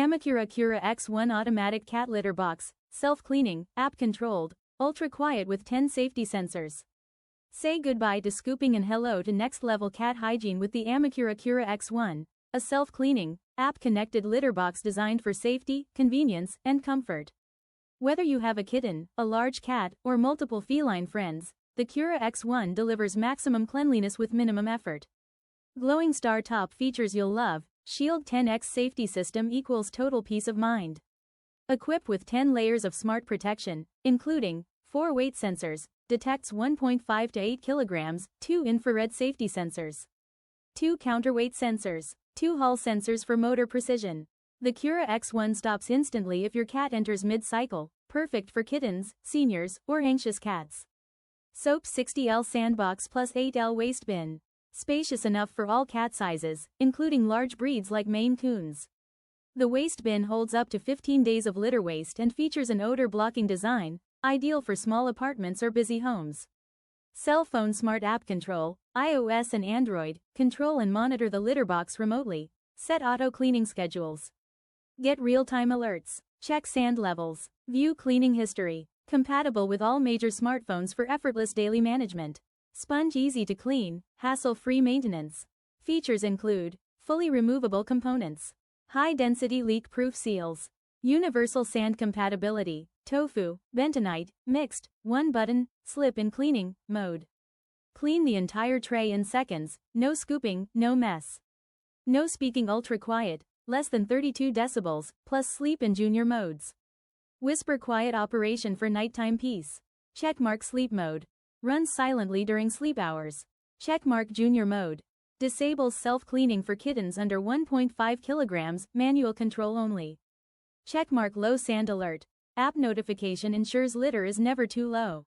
Amicura Cura X1 Automatic Cat Litter Box, self-cleaning, app-controlled, ultra-quiet with 10 safety sensors. Say goodbye to scooping and hello to next-level cat hygiene with the Amicura Cura X1, a self-cleaning, app-connected litter box designed for safety, convenience, and comfort. Whether you have a kitten, a large cat, or multiple feline friends, the Cura X1 delivers maximum cleanliness with minimum effort. Glowing star top features you'll love. Shield 10x safety system equals total peace of mind. Equipped with 10 layers of smart protection, including 4 weight sensors, detects 1.5 to 8 kilograms, 2 infrared safety sensors, 2 counterweight sensors, 2 Hall sensors for motor precision. The Cura X1 stops instantly if your cat enters mid-cycle, perfect for kittens, seniors, or anxious cats. Soap 60L sandbox plus 8L waste bin. Spacious enough for all cat sizes, including large breeds like Maine Coons. The waste bin holds up to 15 days of litter waste and features an odor-blocking design, ideal for small apartments or busy homes. Cell phone smart app control, iOS and Android, control and monitor the litter box remotely. Set auto-cleaning schedules. Get real-time alerts. Check sand levels. View cleaning history. Compatible with all major smartphones for effortless daily management. Sponge easy to clean, hassle-free maintenance. Features include fully removable components, high-density leak-proof seals, universal sand compatibility, tofu, bentonite, mixed, 1-button, slip-in cleaning mode. Clean the entire tray in seconds, no scooping, no mess. No speaking ultra-quiet, less than 32 decibels, plus sleep in junior modes. Whisper quiet operation for nighttime peace. Checkmark sleep mode. Runs silently during sleep hours. Checkmark junior mode. Disables self-cleaning for kittens under 1.5 kilograms, manual control only. Checkmark low sand alert. App notification ensures litter is never too low.